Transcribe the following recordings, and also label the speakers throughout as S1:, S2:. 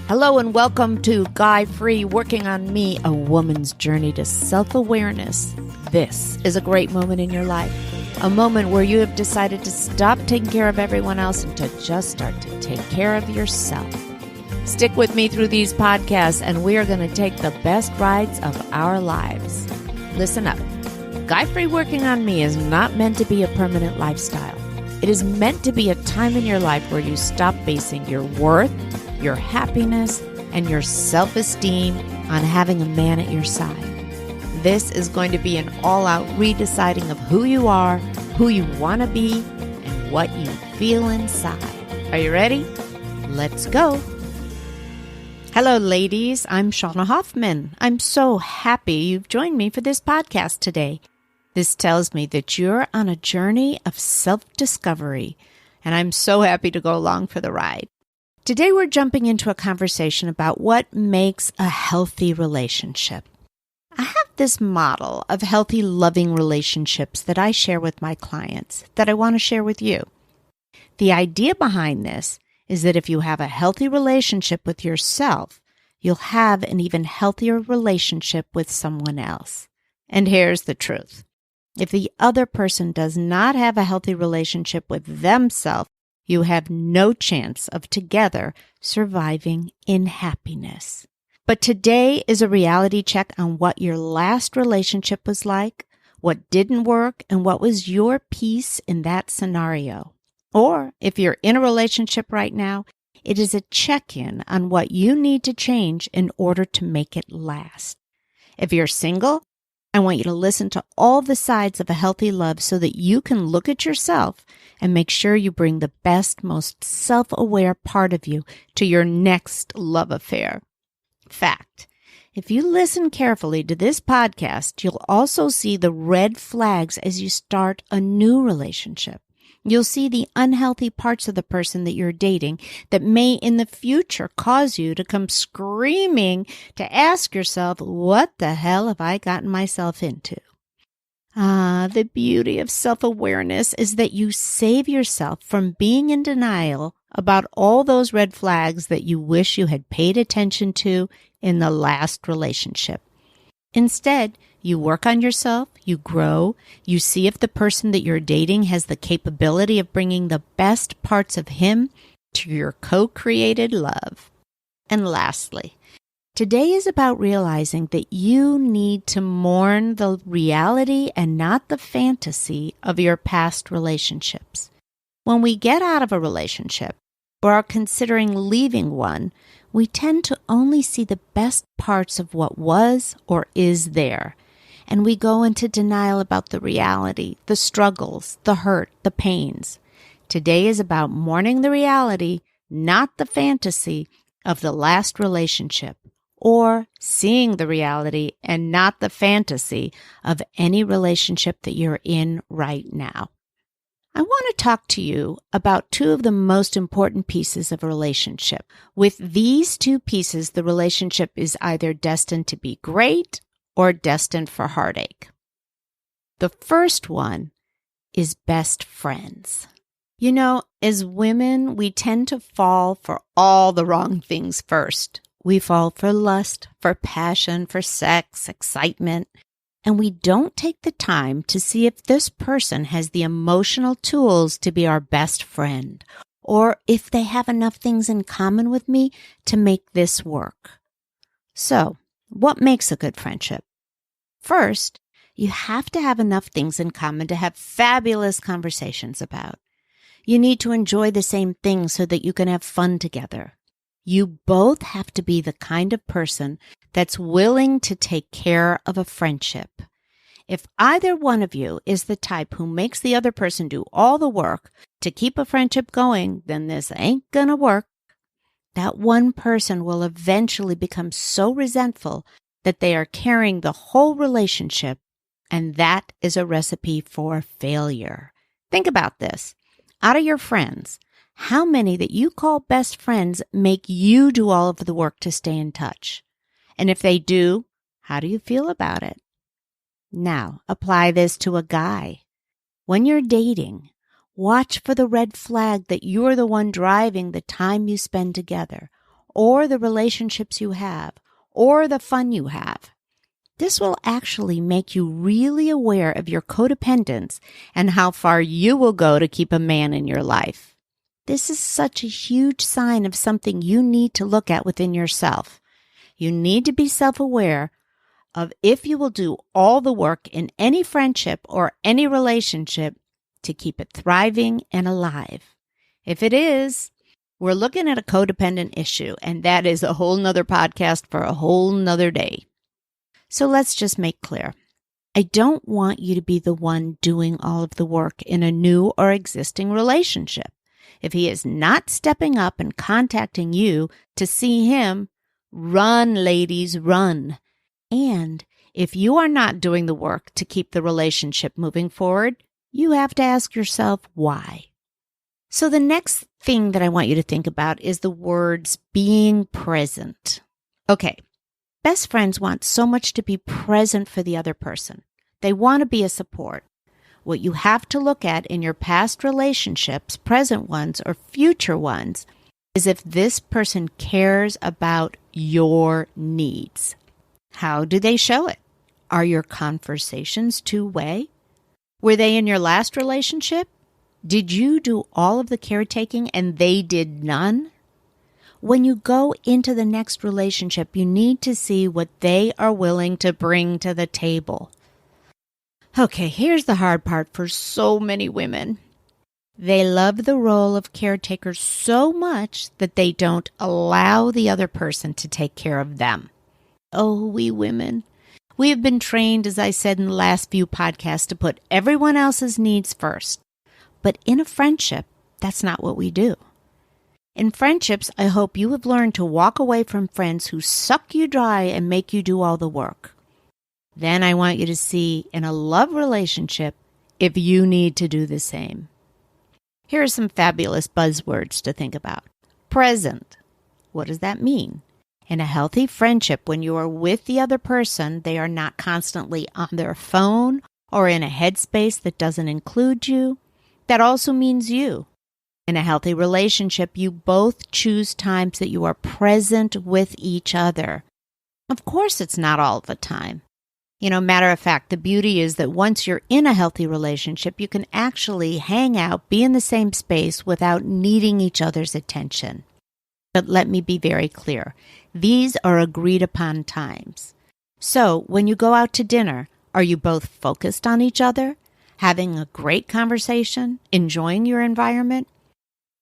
S1: Hello and welcome to Guy Free Working on Me, a woman's journey to self-awareness. This is a great moment in your life, a moment where you have decided to stop taking care of everyone else and to just start to take care of yourself. Stick with me through these podcasts and we are going to take the best rides of our lives. Listen up. Guy Free Working on Me is not meant to be a permanent lifestyle. It is meant to be a time in your life where you stop basing your worth, your happiness, and your self-esteem on having a man at your side. This is going to be an all-out redeciding of who you are, who you want to be, and what you feel inside. Are you ready? Let's go. Hello, ladies. I'm Shauna Hoffman. I'm so happy you've joined me for this podcast today. This tells me that you're on a journey of self-discovery, and I'm so happy to go along for the ride. Today we're jumping into a conversation about what makes a healthy relationship. I have this model of healthy, loving relationships that I share with my clients that I want to share with you. The idea behind this is that if you have a healthy relationship with yourself, you'll have an even healthier relationship with someone else. And here's the truth. If the other person does not have a healthy relationship with themselves, you have no chance of together surviving in happiness. But today is a reality check on what your last relationship was like, what didn't work, and what was your piece in that scenario. Or if you're in a relationship right now, it is a check-in on what you need to change in order to make it last. If you're single, I want you to listen to all the sides of a healthy love so that you can look at yourself and make sure you bring the best, most self-aware part of you to your next love affair. Fact, if you listen carefully to this podcast, you'll also see the red flags as you start a new relationship. You'll see the unhealthy parts of the person that you're dating that may in the future cause you to come screaming to ask yourself, what the hell have I gotten myself into? The beauty of self-awareness is that you save yourself from being in denial about all those red flags that you wish you had paid attention to in the last relationship. Instead, you work on yourself, you grow, you see if the person that you're dating has the capability of bringing the best parts of him to your co-created love. And lastly, today is about realizing that you need to mourn the reality and not the fantasy of your past relationships. When we get out of a relationship or are considering leaving one, we tend to only see the best parts of what was or is there. And we go into denial about the reality, the struggles, the hurt, the pains. Today is about mourning the reality, not the fantasy of the last relationship, or seeing the reality and not the fantasy of any relationship that you're in right now. I want to talk to you about two of the most important pieces of a relationship. With these two pieces, the relationship is either destined to be great or destined for heartache. The first one is best friends. You know, as women, we tend to fall for all the wrong things first. We fall for lust, for passion, for sex, excitement. And we don't take the time to see if this person has the emotional tools to be our best friend, or if they have enough things in common with me to make this work. So, what makes a good friendship? First, you have to have enough things in common to have fabulous conversations about. You need to enjoy the same things so that you can have fun together. You both have to be the kind of person that's willing to take care of a friendship. If either one of you is the type who makes the other person do all the work to keep a friendship going, then this ain't gonna work. That one person will eventually become so resentful that they are carrying the whole relationship, and that is a recipe for failure. Think about this. Out of your friends, how many that you call best friends make you do all of the work to stay in touch? And if they do, how do you feel about it? Now, apply this to a guy. When you're dating, watch for the red flag that you're the one driving the time you spend together, or the relationships you have or the fun you have. This will actually make you really aware of your codependence and how far you will go to keep a man in your life. This is such a huge sign of something you need to look at within yourself. You need to be self-aware of if you will do all the work in any friendship or any relationship to keep it thriving and alive. If it is, we're looking at a codependent issue, and that is a whole nother podcast for a whole nother day. So let's just make clear. I don't want you to be the one doing all of the work in a new or existing relationship. If he is not stepping up and contacting you to see him, run, ladies, run. And if you are not doing the work to keep the relationship moving forward, you have to ask yourself why. So the next thing that I want you to think about is the words being present. Okay. Best friends want so much to be present for the other person. They want to be a support. What you have to look at in your past relationships, present ones or future ones, is if this person cares about your needs. How do they show it? Are your conversations two-way? Were they in your last relationship? Did you do all of the caretaking and they did none? When you go into the next relationship, you need to see what they are willing to bring to the table. Okay, here's the hard part for so many women. They love the role of caretaker so much that they don't allow the other person to take care of them. Oh, we women. We have been trained, as I said in the last few podcasts, to put everyone else's needs first. But in a friendship, that's not what we do. In friendships, I hope you have learned to walk away from friends who suck you dry and make you do all the work. Then I want you to see in a love relationship if you need to do the same. Here are some fabulous buzzwords to think about. Present. What does that mean? In a healthy friendship, when you are with the other person, they are not constantly on their phone or in a headspace that doesn't include you. That also means you. In a healthy relationship, you both choose times that you are present with each other. Of course, it's not all the time. Matter of fact, the beauty is that once you're in a healthy relationship, you can actually hang out, be in the same space without needing each other's attention. But let me be very clear. These are agreed upon times. So when you go out to dinner, are you both focused on each other, having a great conversation, enjoying your environment?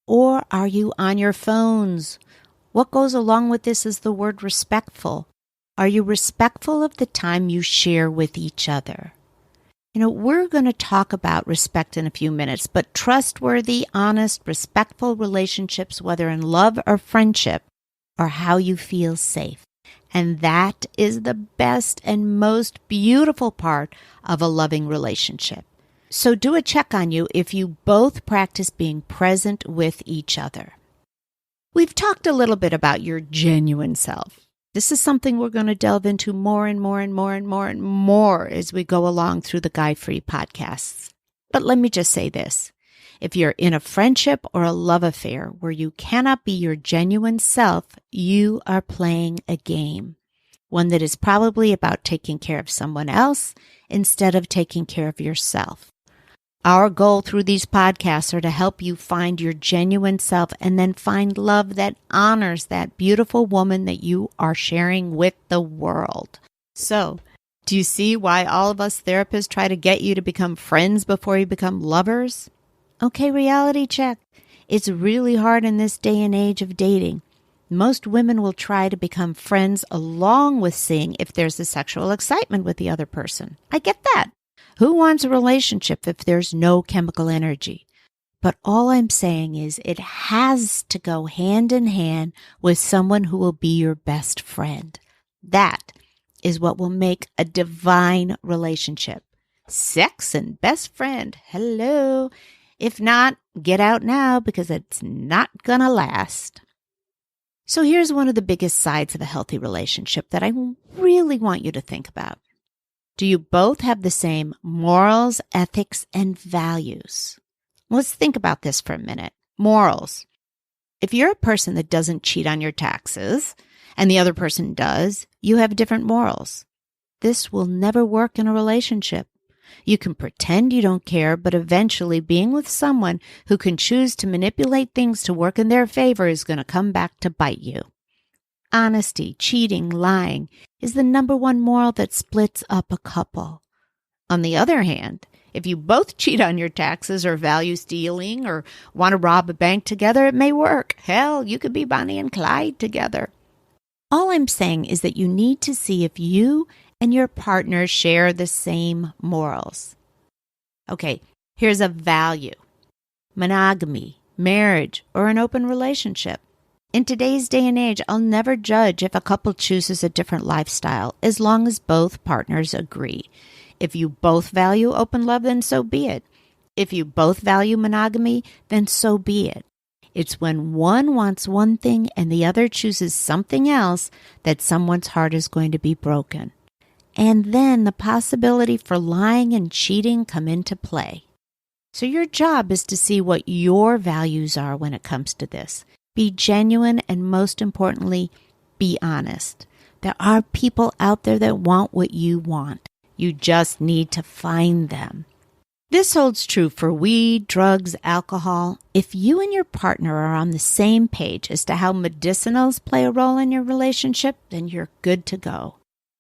S1: Or are you on your phones? What goes along with this is the word respectful. Are you respectful of the time you share with each other? We're going to talk about respect in a few minutes, but trustworthy, honest, respectful relationships, whether in love or friendship, are how you feel safe. And that is the best and most beautiful part of a loving relationship. So do a check on you if you both practice being present with each other. We've talked a little bit about your genuine self. This is something we're going to delve into more and more and more and more and more as we go along through the Guy Free podcasts. But let me just say this. If you're in a friendship or a love affair where you cannot be your genuine self, you are playing a game. One that is probably about taking care of someone else instead of taking care of yourself. Our goal through these podcasts are to help you find your genuine self and then find love that honors that beautiful woman that you are sharing with the world. So, do you see why all of us therapists try to get you to become friends before you become lovers? Okay, reality check. It's really hard in this day and age of dating. Most women will try to become friends along with seeing if there's a sexual excitement with the other person. I get that. Who wants a relationship if there's no chemical energy? But all I'm saying is it has to go hand in hand with someone who will be your best friend. That is what will make a divine relationship. Sex and best friend. Hello. If not, get out now because it's not gonna last. So here's one of the biggest sides of a healthy relationship that I really want you to think about. Do you both have the same morals, ethics, and values? Let's think about this for a minute. Morals. If you're a person that doesn't cheat on your taxes and the other person does, you have different morals. This will never work in a relationship. You can pretend you don't care, but eventually being with someone who can choose to manipulate things to work in their favor is going to come back to bite you. Honesty, cheating, lying is the number one moral that splits up a couple. On the other hand, if you both cheat on your taxes or value stealing or want to rob a bank together, it may work. Hell, you could be Bonnie and Clyde together. All I'm saying is that you need to see if you and your partner share the same morals. Okay, here's a value: monogamy, marriage, or an open relationship. In today's day and age, I'll never judge if a couple chooses a different lifestyle as long as both partners agree. If you both value open love, then so be it. If you both value monogamy, then so be it. It's when one wants one thing and the other chooses something else that someone's heart is going to be broken. And then the possibility for lying and cheating come into play. So your job is to see what your values are when it comes to this. Be genuine and, most importantly, be honest. There are people out there that want what you want. You just need to find them. This holds true for weed, drugs, alcohol. If you and your partner are on the same page as to how medicinals play a role in your relationship, then you're good to go.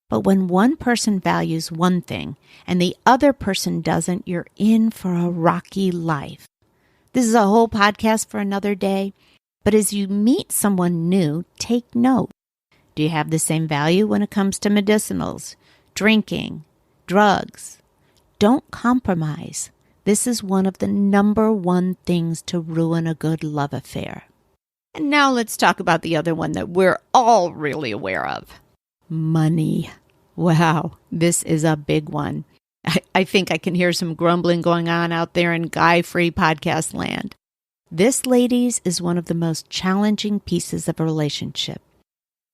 S1: But when one person values one thing and the other person doesn't, you're in for a rocky life. This is a whole podcast for another day. But as you meet someone new, take note. Do you have the same value when it comes to medicinals, drinking, drugs? Don't compromise. This is one of the number one things to ruin a good love affair. And now let's talk about the other one that we're all really aware of. Money. Wow, this is a big one. I think I can hear some grumbling going on out there in guy-free podcast land. This, ladies, is one of the most challenging pieces of a relationship.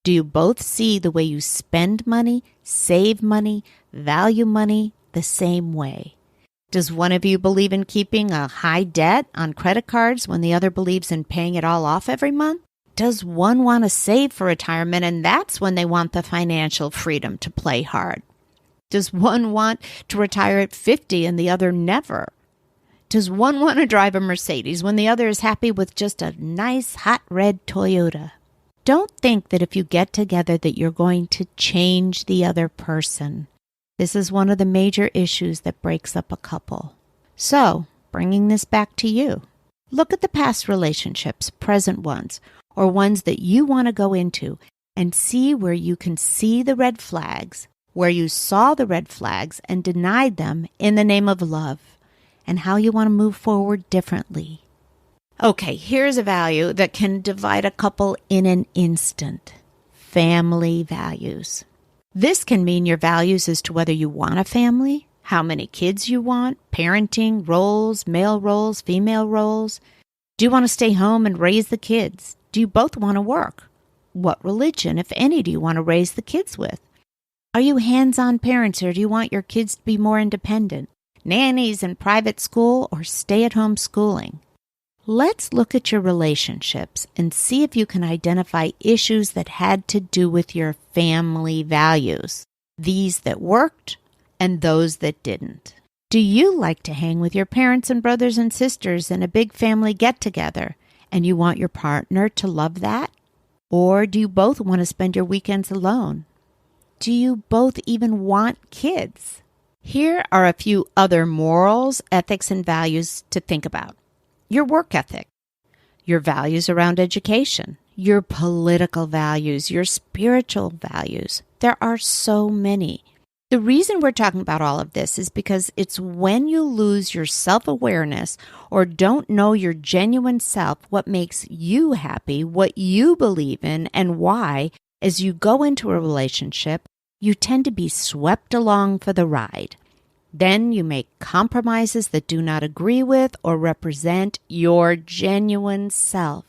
S1: Do you both see the way you spend money, save money, value money the same way? Does one of you believe in keeping a high debt on credit cards when the other believes in paying it all off every month? Does one want to save for retirement and that's when they want the financial freedom to play hard? Does one want to retire at 50 and the other never? Does one want to drive a Mercedes when the other is happy with just a nice hot red Toyota? Don't think that if you get together that you're going to change the other person. This is one of the major issues that breaks up a couple. So, bringing this back to you, look at the past relationships, present ones, or ones that you want to go into, and see where you can see the red flags, where you saw the red flags and denied them in the name of love, and how you want to move forward differently. Okay, here's a value that can divide a couple in an instant. Family values. This can mean your values as to whether you want a family, how many kids you want, parenting, roles, male roles, female roles. Do you want to stay home and raise the kids? Do you both want to work? What religion, if any, do you want to raise the kids with? Are you hands-on parents, or do you want your kids to be more independent? Nannies in private school or stay-at-home schooling? Let's look at your relationships and see if you can identify issues that had to do with your family values, these that worked and those that didn't. Do you like to hang with your parents and brothers and sisters in a big family get-together, and you want your partner to love that? Or do you both want to spend your weekends alone? Do you both even want kids? Here are a few other morals, ethics, and values to think about. Your work ethic, your values around education, your political values, your spiritual values. There are so many. The reason we're talking about all of this is because it's when you lose your self-awareness or don't know your genuine self, what makes you happy, what you believe in, and why, as you go into a relationship, you tend to be swept along for the ride. Then you make compromises that do not agree with or represent your genuine self.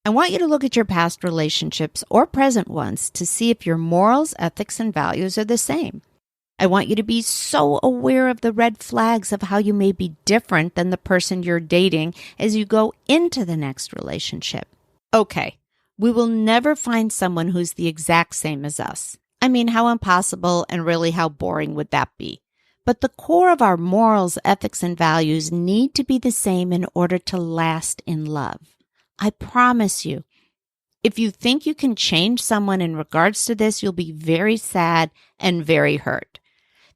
S1: I want you to look at your past relationships or present ones to see if your morals, ethics, and values are the same. I want you to be so aware of the red flags of how you may be different than the person you're dating as you go into the next relationship. Okay, we will never find someone who's the exact same as us. I mean, how impossible and really how boring would that be? But the core of our morals, ethics, and values need to be the same in order to last in love. I promise you, if you think you can change someone in regards to this, you'll be very sad and very hurt.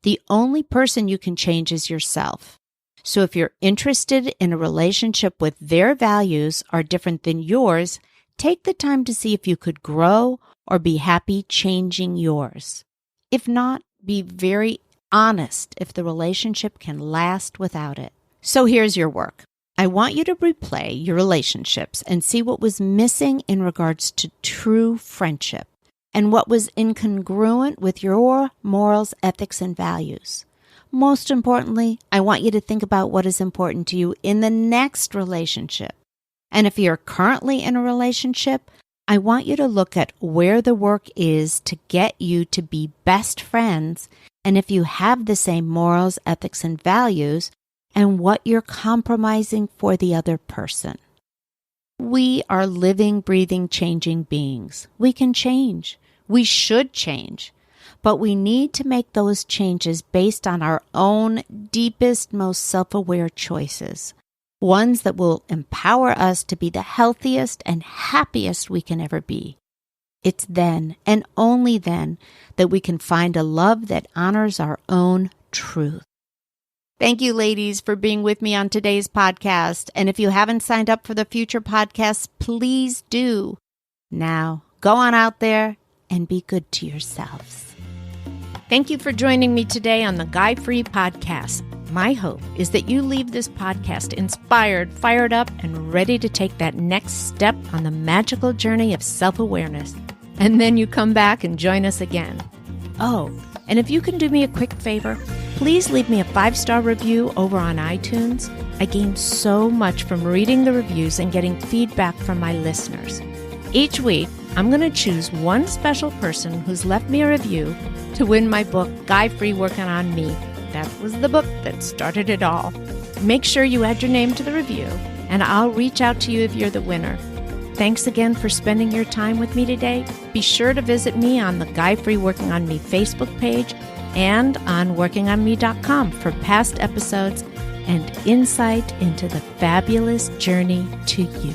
S1: The only person you can change is yourself. So if you're interested in a relationship with their values are different than yours, take the time to see if you could grow or be happy changing yours. If not, be very honest if the relationship can last without it. So here's your work. I want you to replay your relationships and see what was missing in regards to true friendship and what was incongruent with your morals, ethics, and values. Most importantly, I want you to think about what is important to you in the next relationship. And if you're currently in a relationship, I want you to look at where the work is to get you to be best friends, and if you have the same morals, ethics, and values, and what you're compromising for the other person. We are living, breathing, changing beings. We can change. We should change. But we need to make those changes based on our own deepest, most self-aware choices. Ones that will empower us to be the healthiest and happiest we can ever be. It's then, and only then, that we can find a love that honors our own truth. Thank you, ladies, for being with me on today's podcast. And if you haven't signed up for the future podcasts, please do. Now, go on out there and be good to yourselves. Thank you for joining me today on the Guy Free Podcast. My hope is that you leave this podcast inspired, fired up, and ready to take that next step on the magical journey of self-awareness. And then you come back and join us again. Oh, and if you can do me a quick favor, please leave me a 5-star review over on iTunes. I gain so much from reading the reviews and getting feedback from my listeners. Each week, I'm going to choose one special person who's left me a review to win my book, Guy Free Working on Me. That was the book that started it all. Make sure you add your name to the review, and I'll reach out to you if you're the winner. Thanks again for spending your time with me today. Be sure to visit me on the Guy Free Working on Me Facebook page and on workingonme.com for past episodes and insight into the fabulous journey to you.